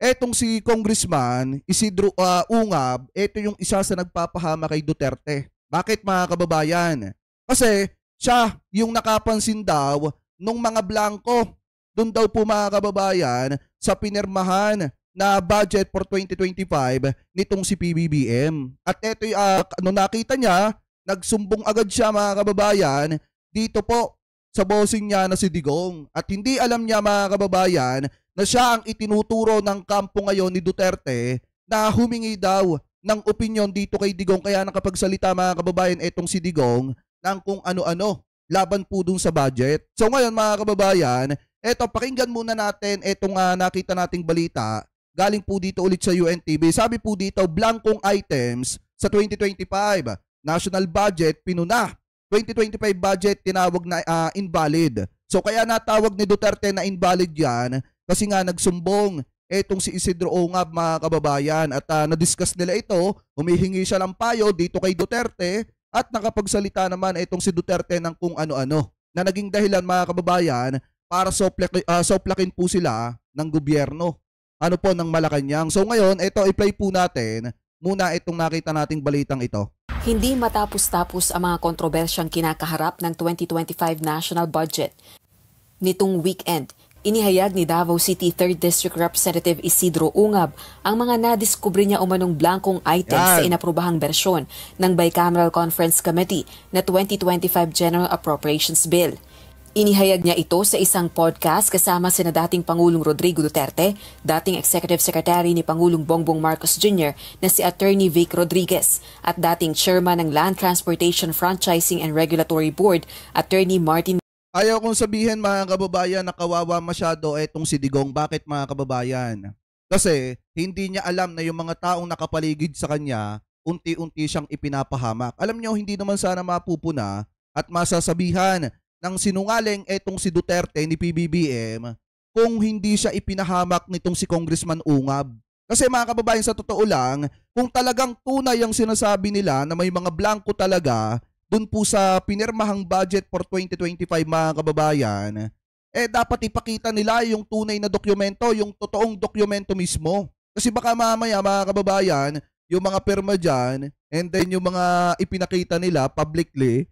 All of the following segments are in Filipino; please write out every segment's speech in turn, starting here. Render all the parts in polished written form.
etong si Congressman Isidro Ungab, ito yung isa sa nagpapahama kay Duterte. Bakit mga kababayan? Kasi siya yung nakapansin daw nung mga blanco. Doon daw po mga kababayan sa pinirmahan na budget for 2025 nitong si PBBM. At ito ano nakita niya, nagsumbong agad siya mga kababayan dito po sa bossing niya na si Digong. At hindi alam niya mga kababayan na siya ang itinuturo ng kampo ngayon ni Duterte na humingi daw ng opinion dito kay Digong. Kaya nakapagsalita mga kababayan itong si Digong ng kung ano-ano laban po dun sa budget. So ngayon mga kababayan, eto pakinggan muna natin itong nakita nating balita. Galing po dito ulit sa UNTV. Sabi po dito, blankong items sa 2025. National budget, pinuna. 2025 budget, tinawag na invalid. So kaya natawag ni Duterte na invalid yan kasi nga nagsumbong etong si Isidro Ungab mga kababayan. At na-discuss nila ito, humihingi siya ng payo dito kay Duterte at nakapagsalita naman etong si Duterte ng kung ano-ano na naging dahilan mga kababayan para soplakin po sila ng gobyerno. Ano po ng Malacanang. So ngayon, ito i-play po natin muna itong nakita nating balitang ito. Hindi matapos-tapos ang mga kontrobersyang kinakaharap ng 2025 national budget. Nitong weekend, inihayag ni Davao City 3rd District Representative Isidro Ungab ang mga nadiskubre niya umanong blankong items sa inaprobahang bersyon ng Bicameral Conference Committee na 2025 General Appropriations Bill. Inihayag niya ito sa isang podcast kasama sina dating Pangulong Rodrigo Duterte, dating Executive Secretary ni Pangulong Bongbong Marcos Jr. na si Attorney Vic Rodriguez at dating Chairman ng Land Transportation Franchising and Regulatory Board, Attorney Martin. Ayaw kong sabihin mga kababayan na kawawa masyado etong si Digong. Bakit mga kababayan? Kasi hindi niya alam na yung mga taong nakapaligid sa kanya, unti-unti siyang ipinapahamak. Alam niyo, hindi naman sana mapupuna at masasabihan ng sinungaling etong si Duterte ni PBBM kung hindi siya ipinahamak nitong si Congressman Ungab. Kasi mga kababayan, sa totoo lang, kung talagang tunay ang sinasabi nila na may mga blanco talaga dun po sa pinirmahang budget for 2025 mga kababayan, dapat ipakita nila yung tunay na dokumento, yung totoong dokumento mismo. Kasi baka mamaya mga kababayan, yung mga pirma dyan, and then yung mga ipinakita nila publicly,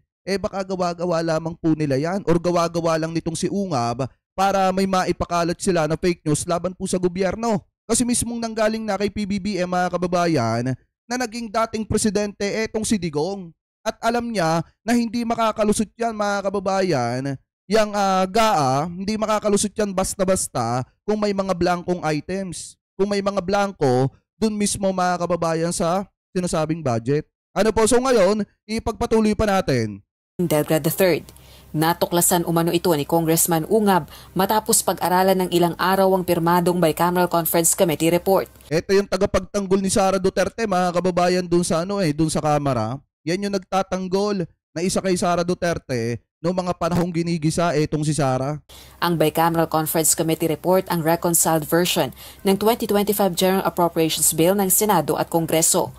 baka gawa-gawa lamang po nila yan or gawa-gawa lang nitong si Ungab para may maipakalat sila na fake news laban po sa gobyerno. Kasi mismong nanggaling na kay PBBM mga kababayan na naging dating presidente etong si Digong. At alam niya na hindi makakalusot yan mga kababayan, yung GAA, hindi makakalusot yan basta-basta kung may mga blankong items. Kung may mga blanco, dun mismo mga kababayan sa sinasabing budget. Ano po, so ngayon, ipagpatuloy pa natin. Delgado III. Natuklasan umano ito ni Congressman Ungab matapos pag-aralan ng ilang araw ang pirmadong Bicameral Conference Committee report. Ito yung tagapagtanggol ni Sara Duterte mga kababayan dun sa dun sa kamera. Yan yung nagtatanggol na isa kay Sara Duterte noong mga panahong ginigisa etong si Sara. Ang Bicameral Conference Committee report ang reconciled version ng 2025 General Appropriations Bill ng Senado at Kongreso.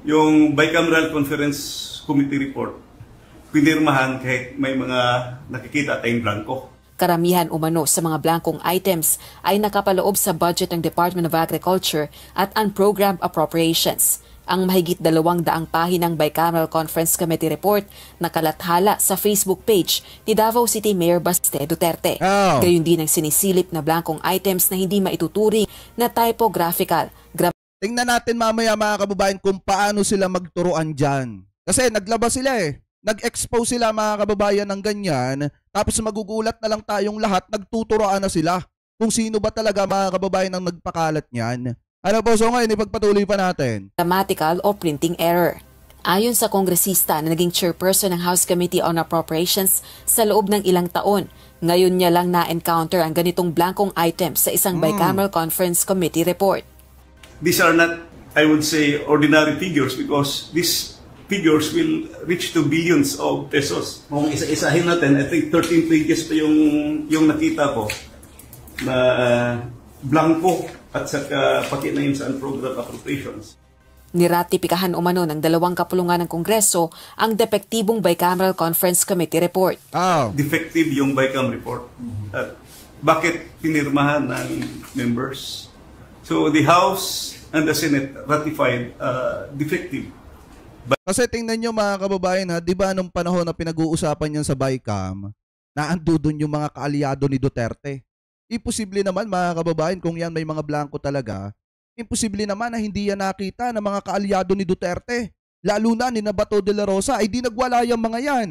Yung Bicameral Conference Committee report, pinirmahan kahit may mga nakikita tayong blanco. Karamihan umano sa mga blankong items ay nakapaloob sa budget ng Department of Agriculture at unprogrammed appropriations. Ang mahigit 200 pahinang Bicameral Conference Committee report nakalathala sa Facebook page ni Davao City Mayor Baste Duterte. Gayon din ang sinisilip na blankong items na hindi maituturing na typographical. Tingnan natin mamaya mga kababayan kung paano sila magturuan dyan. Kasi naglabas sila Nag-expose sila mga kababayan ng ganyan, tapos magugulat na lang tayong lahat, nagtuturoan na sila kung sino ba talaga mga kababayan ang nagpakalat niyan. Ano po, so ngayon ipagpatuloy pa natin. Grammatical o printing error. Ayon sa kongresista na naging chairperson ng House Committee on Appropriations sa loob ng ilang taon, ngayon niya lang na-encounter ang ganitong blankong items sa isang Bicameral Conference Committee report. These are not, I would say, ordinary figures because these figures will reach to billions of pesos. Kung isa-isahin natin, I think 13 pages pa yung nakita ko na blanco at saka pati na yun sa unprogrammed appropriations. Niratipikahan umano ng 2 kapulungan ng Kongreso ang depektibong Bicameral Conference Committee report. Defective yung Bicam report. At bakit pinirmahan ng members? So the House and the Senate ratified defective. Kasi tingnan nyo mga kababayan ha, di ba nung panahon na pinag-uusapan yan sa BICAM, naando doon yung mga kaalyado ni Duterte. Imposible naman mga kababayan kung yan may mga blanco talaga, imposible naman na hindi yan nakita ng mga kaalyado ni Duterte. Lalo na ni Bato de la Rosa ay di nagwala yung mga yan.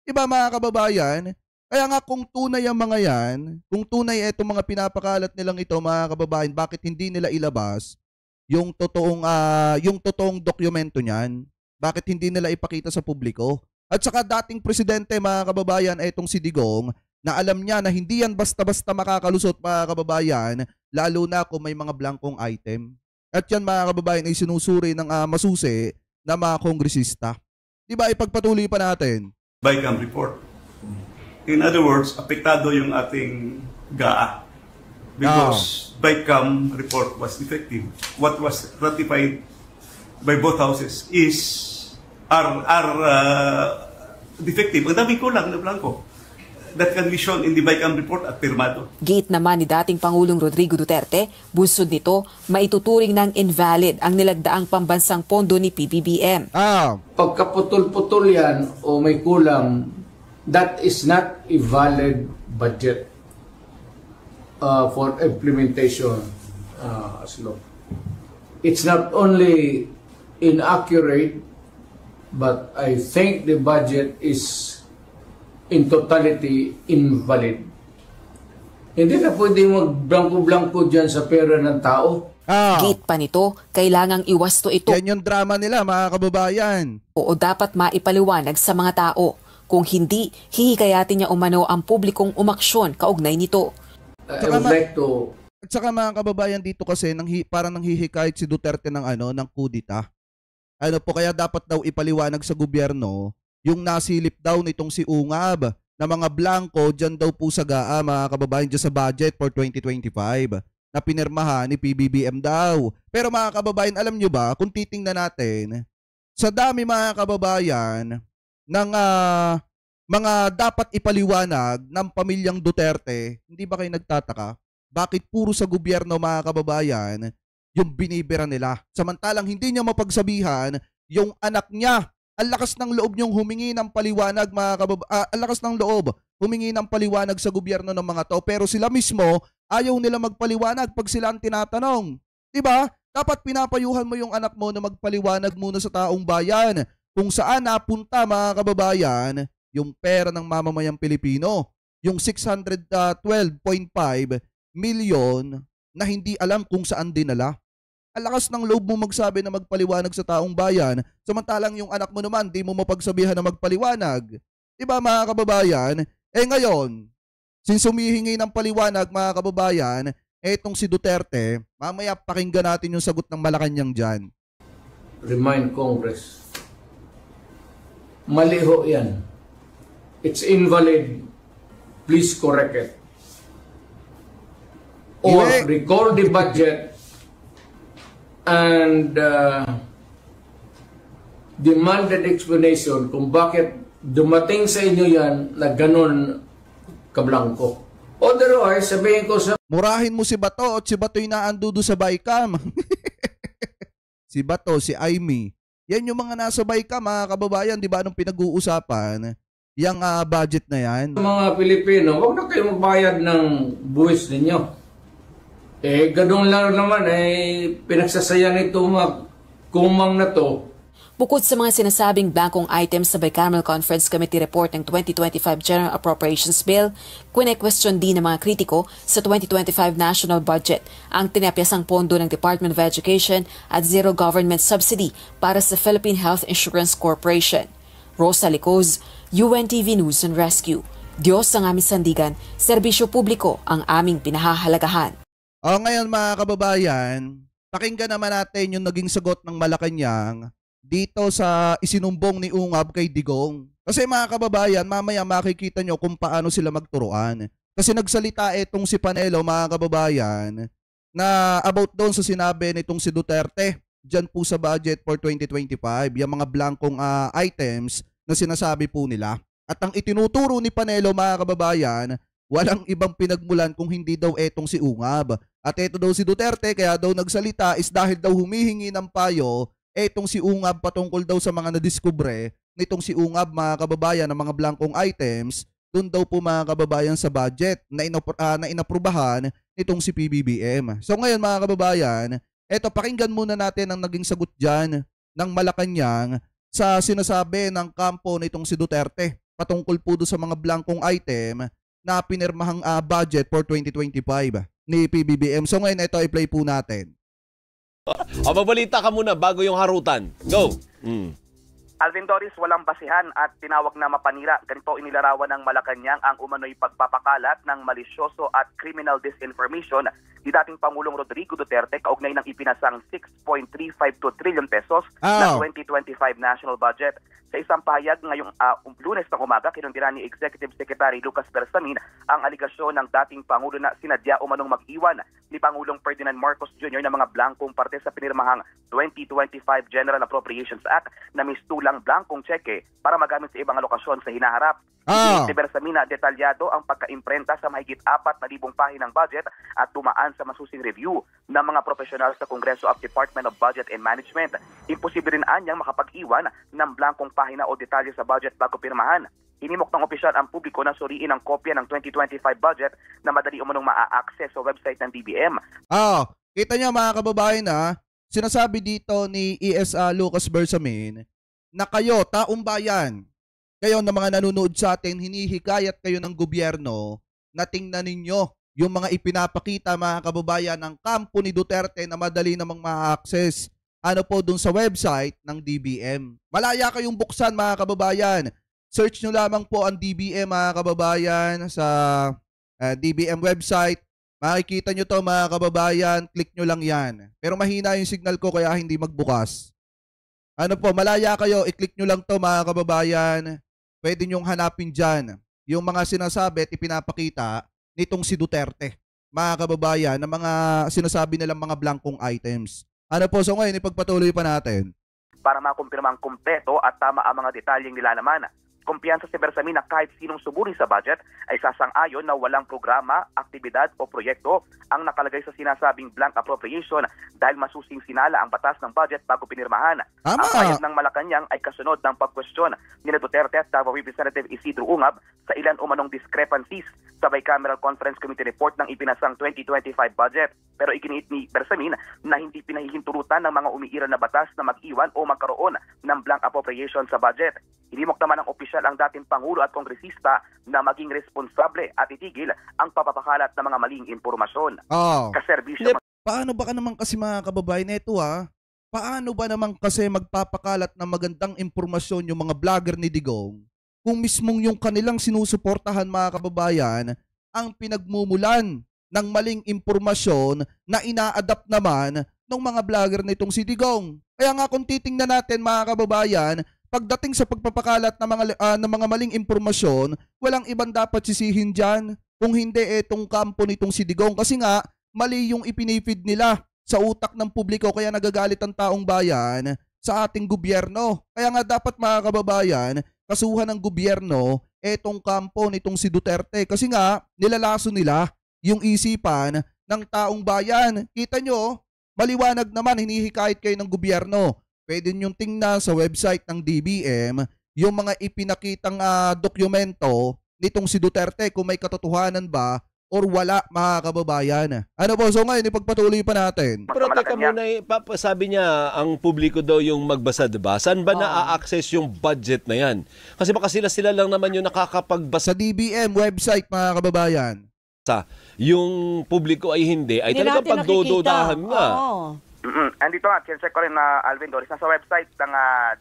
Diba mga kababayan? Kaya nga kung tunay ang mga yan, kung tunay itong mga pinapakalat nilang ito mga kababayan, bakit hindi nila ilabas yung totoong dokumento niyan? Bakit hindi nila ipakita sa publiko? At saka dating presidente mga kababayan, itong si Digong, na alam niya na hindi yan basta-basta makakalusot mga kababayan, lalo na kung may mga blankong item. At yan mga kababayan ay sinusuri ng masusi na mga kongresista. Diba ipagpatuloy pa natin? BICAM report. In other words, apektado yung ating GAA because BICAM report was defective. What was ratified by both houses are defective. Ang daming kulang na blanco. That can be shown in the BICAM report at pirmado. Giit naman ni dating Pangulong Rodrigo Duterte, bunsod nito, maituturing ng invalid ang nilagdaang pambansang pondo ni PBBM. Pagkaputol-putol yan o may kulang, that is not a valid budget for implementation as law. It's not only inaccurate, but I think the budget is in totality invalid. Hindi na pwede mag-blanco-blanco dyan sa pera ng tao. Git pa nito, kailangang iwasto ito. Yan yung drama nila mga kababayan. O dapat maipaliwanag sa mga tao. Kung hindi, hihikayatin niya umano ang publikong umaksyon kaugnay nito. I would like to... At saka mga kababayan dito kasi parang nanghihikayat si Duterte ng kudita. Kaya dapat daw ipaliwanag sa gobyerno yung nasilip daw nitong si Ungab na mga blanco dyan daw po sa GAA mga kababayan dyan sa budget for 2025 na pinirmahan ni PBBM daw. Pero mga kababayan, alam nyo ba kung titingnan natin sa dami mga kababayan ng mga dapat ipaliwanag ng pamilyang Duterte, hindi ba kayo nagtataka? Bakit puro sa gobyerno mga kababayan yung binibira nila? Samantalang hindi niya mapagsabihan yung anak niya. Ang lakas ng loob niyong humingi ng paliwanag mga kababayan. Ang lakas ng loob humingi ng paliwanag sa gobyerno ng mga to. Pero sila mismo ayaw nila magpaliwanag pag sila ang tinatanong. Diba? Dapat pinapayuhan mo yung anak mo na magpaliwanag muna sa taong bayan kung saan napunta mga kababayan yung pera ng mamamayang Pilipino. Yung 612.5 million na hindi alam kung saan dinala. Ang lakas ng loob mo magsabi na magpaliwanag sa taong bayan, samantalang yung anak mo naman di mo mapagsabihan na magpaliwanag. Diba mga kababayan? Ngayon, since humihingi ng paliwanag mga kababayan, etong si Duterte, mamaya pakinggan natin yung sagot ng Malacanang dyan. Remind Congress. Mali ho yan. It's invalid. Please correct it. Or recall the budget and demanded explanation kung bakit dumating sa inyo yan na ganun kablangko. Otherwise, sabihin ko sa... Murahin mo si Bato at si Bato'y naandudo sa BICAM. Si Bato, si Aimee. Yan yung mga nasa BICAM, mga kababayan, di ba, nung pinag-uusapan, yung budget na yan. Mga Pilipino, huwag na kayo magbayad ng buwis ninyo. Ganun lang naman, pinagsasayan ito mga kumang na to. Bukod sa mga sinasabing blankong items sa Bicameral Conference Committee report ng 2025 General Appropriations Bill, kwene-question din ng mga kritiko sa 2025 national budget ang tinapyasang pondo ng Department of Education at zero government subsidy para sa Philippine Health Insurance Corporation. Rosa Licoz, UNTV News and Rescue. Diyos ang aming sandigan, serbisyo publiko ang aming pinahahalagahan. Ngayon mga kababayan, pakinggan naman natin yung naging sagot ng Malacanang dito sa isinumbong ni Ungab kay Digong. Kasi mga kababayan, mamaya makikita nyo kung paano sila magturuan. Kasi nagsalita itong si Panelo mga kababayan na about doon sa sinabi nitong si Duterte dyan po sa budget for 2025, yung mga blankong items na sinasabi po nila. At ang itinuturo ni Panelo mga kababayan, walang ibang pinagmulan kung hindi daw etong si Ungab. At ito daw si Duterte, kaya daw nagsalita is dahil daw humihingi ng payo etong si Ungab patungkol daw sa mga nadiskubre nitong si Ungab, mga kababayan, ng mga blankong items doon daw po, mga kababayan, sa budget na inaprubahan nitong si PBBM. So ngayon, mga kababayan, eto, pakinggan muna natin ang naging sagot dyan ng Malacanang sa sinasabi ng kampo nitong si Duterte patungkol po doon sa mga blankong item na pinirmahang budget for 2025 ni PBBM. So ngayon, ito i-play po natin. Mabalita ka muna bago yung harutan. Go! Alvin Doris, walang basihan at tinawag na mapanira. Ganito inilarawan ng Malacanang ang umano'y pagpapakalat ng malisyoso at criminal disinformation ni dating Pangulong Rodrigo Duterte kaugnay ng ipinasang 6.352 trillion pesos na 2025 national budget. Sa isang pahayag ngayong Lunes ng umaga, kinundira ni Executive Secretary Lucas Bersamin ang aligasyon ng dating Pangulo na sinadya umanong mag-iwan ni Pangulong Ferdinand Marcos Jr. ng mga blankong parte sa pinirmahang 2025 General Appropriations Act na mistulang blankong tseke para magamit sa ibang lokasyon sa hinaharap. Si Bersamin na detalyado ang pagka-imprenta sa mahigit 4,000 pahinang budget at tumaan sa masusing review ng mga profesional sa Kongreso at Department of Budget and Management. Imposible rin anyang makapag-iwan ng blankong pahina o detalye sa budget bago pirmahan. Hinimok ng opisyal ang publiko na suriin ang kopya ng 2025 budget na madali umunong maa-access sa website ng DBM. Kita niyo, mga kababayan, sinasabi dito ni ESA Lucas Bersamin na kayo, taong bayan, kayo na mga nanonood sa atin, hinihikayat kayo ng gobyerno na tingnan ninyo yung mga ipinapakita, mga kababayan, ng kampo ni Duterte na madali namang ma-access dun sa website ng DBM. Malaya kayong buksan, mga kababayan. Search nyo lamang po ang DBM, mga kababayan, sa DBM website. Makikita nyo to, mga kababayan. Click nyo lang yan. Pero mahina yung signal ko kaya hindi magbukas. Malaya kayo. I-click nyo lang to, mga kababayan. Pwede nyong hanapin dyan yung mga sinasabi at ipinapakita nitong si Duterte, mga kababayan, na mga sinasabi nilang mga blankong items. So ngayon, ipagpatuloy pa natin. Para makumpirma ang kumpleto at tama ang mga detalyeng nilalaman. Kumpiyansa si Bersamin na kahit sinong suburi sa budget ay sasang-ayon na walang programa, aktibidad o proyekto ang nakalagay sa sinasabing blank appropriation dahil masusing sinala ang batas ng budget bago pinirmahan. Ang pahayag ng Malacanang ay kasunod ng pagkwestiyon ni Duterte at Davao Representative Isidro Ungab sa ilan umanong discrepancies sa Bicameral Conference Committee report ng ipinasang 2025 budget. Pero iginiit ni Bersamin na hindi pinahihinturutan ng mga umiiral na batas na mag-iwan o magkaroon ng blank appropriation sa budget. Hinimok naman ng opisyal ang dating Pangulo at Kongresista na maging responsable at itigil ang papapakalat ng mga maling impormasyon. Kaserbisyo. Paano ba naman kasi, mga kababayan, ito paano ba naman kasi magpapakalat ng magandang impormasyon yung mga vlogger ni Digong kung mismong yung kanilang sinusuportahan, mga kababayan, ang pinagmumulan ng maling impormasyon na ina-adapt naman ng mga vlogger nitong si Digong. Kaya nga kung titingnan natin, mga kababayan, pagdating sa pagpapakalat ng mga maling impormasyon, walang ibang dapat sisihin dyan kung hindi itong kampo nitong si Digong. Kasi nga, mali yung ipinifeed nila sa utak ng publiko kaya nagagalit ang taong bayan sa ating gobyerno. Kaya nga dapat, mga kababayan, kasuhan ng gobyerno itong kampo nitong si Duterte. Kasi nga, nilalaso nila yung isipan ng taong bayan. Kita nyo, maliwanag naman, hinihikayat kayo ng gobyerno. Pwede nyo tingnan sa website ng DBM yung mga ipinakitang dokumento nitong si Duterte kung may katotohanan ba or wala, mga kababayan. So ngayon, ipagpatuloy pa natin. Pero teka muna, sabi niya ang publiko daw yung magbasa, diba? Saan ba na-access yung budget na yan? Kasi baka sila lang naman yung nakakapagbasa. Sa DBM website, mga kababayan. Yung publiko ay hindi, ay talagang pagdododahan nga. Andito nga, check ko rin na Alvin Doris, nasa website ng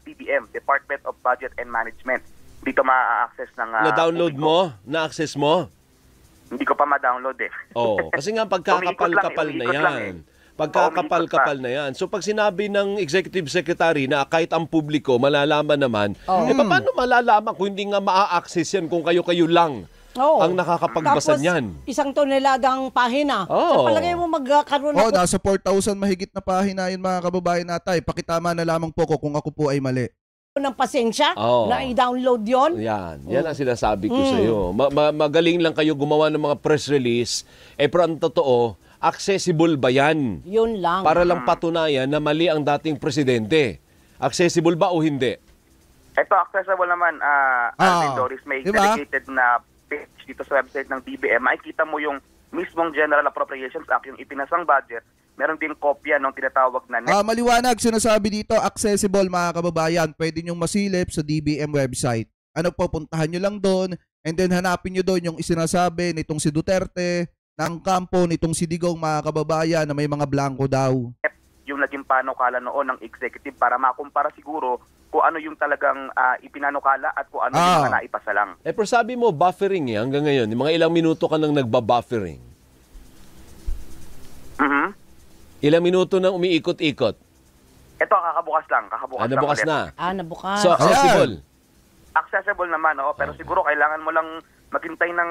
DBM, Department of Budget and Management. Dito ma-access ng na-download mo? Na-access mo? Hindi ko pa ma-download eh. Kasi nga pagkakapal-kapal na yan. Pagkakapal-kapal na yan. So pag sinabi ng Executive Secretary na kahit ang publiko malalaman naman, paano malalaman kung hindi nga ma-access yan kung kayo-kayo lang ang nakakapagbasa niyan? Isang toneladang pahina. So palagay mo magkaroon ako. Nasa 4,000 mahigit na pahina yun, mga kababayan natay. Pakitama na lamang po ko kung ako po ay mali. Ng pasensya na i-download yon. Yan ang sinasabi ko sa iyo. Magaling lang kayo gumawa ng mga press release. Pero ang totoo, accessible ba yan? Yun lang. Para lang patunayan na mali ang dating presidente. Accessible ba o hindi? Ito, accessible naman, Alvin Doris. May diba? dedicated na page dito sa website ng DBM. Makikita mo yung mismong General Appropriations Act, yung ipinasang budget. Meron din kopya ng tinatawag na maliwanag, sinasabi dito, accessible mga kababayan. Pwede nyong masilip sa DBM website. Ano po, puntahan nyo lang doon and then hanapin nyo doon yung isinasabi nitong si Duterte, ng kampo nitong si Digong mga kababayan na may mga blanco daw. yung naging panukala noon ng executive para makumpara siguro kung ano yung talagang ipinanukala at kung ano yung mga naipasa lang. Pero sabi mo, buffering hanggang ngayon. Yung mga ilang minuto ka nang nagba-buffering. Ilang minuto nang umiikot-ikot? Ito, kakabukas lang. Kakabukas lang bukas ulit. na. Nabukas. So, accessible. Accessible naman, pero siguro kailangan mo lang maghintay ng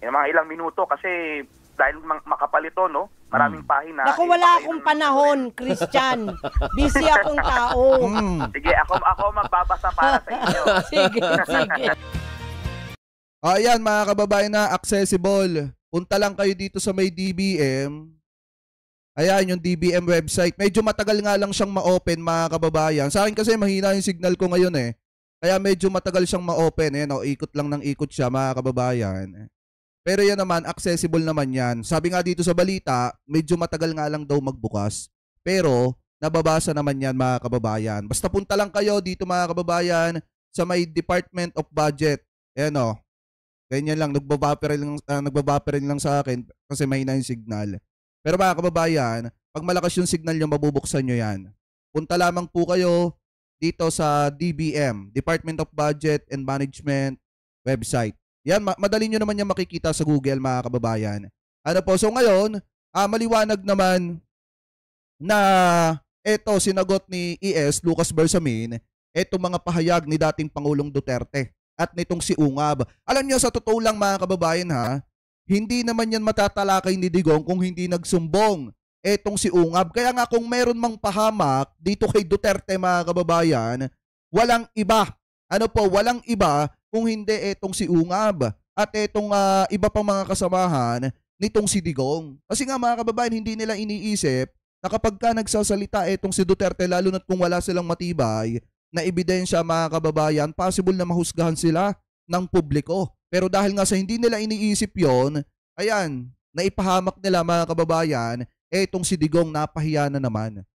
yung mga ilang minuto kasi dahil makapal ito, maraming pahina. Naku, wala akong panahon, Christian. Busy akong tao. Sige, ako magbabasa para sa inyo. Sige. Ayan mga kababayan na accessible. Punta lang kayo dito sa may DBM. Ayan yung DBM website. Medyo matagal nga lang siyang ma-open mga kababayan. Sa akin kasi mahina yung signal ko ngayon Kaya medyo matagal siyang ma-open. Ikot lang ng ikot siya mga kababayan. Pero yan naman, accessible naman yan. Sabi nga dito sa balita, medyo matagal nga lang daw magbukas. Pero nababasa naman yan mga kababayan. Basta punta lang kayo dito mga kababayan sa may Department of Budget. Ayan ganyan lang, nagbabaperin lang sa akin kasi mahina yung signal. Pero mga kababayan, pag malakas yung signal nyo, mabubuksan nyo yan. Punta lamang po kayo dito sa DBM, Department of Budget and Management website. Yan, madali nyo naman yan makikita sa Google mga kababayan. So ngayon, maliwanag naman na eto sinagot ni ES Lucas Bersamin, etong mga pahayag ni dating Pangulong Duterte at nitong si Ungab. Alam niyo, sa totoo lang mga kababayan hindi naman yan matatalakay ni Digong kung hindi nagsumbong etong si Ungab. Kaya nga kung meron mang pahamak dito kay Duterte mga kababayan, walang iba. Walang iba kung hindi etong si Ungab at etong iba pang mga kasamahan nitong si Digong. Kasi nga mga kababayan, hindi nila iniisip na kapag ka nagsasalita etong si Duterte, lalo na't kung wala silang matibay na ebidensya mga kababayan, possible na mahusgahan sila ng publiko. Pero dahil nga sa hindi nila iniisip yon, ayan, naipahamak nila mga kababayan, etong si Digong napahiya na naman.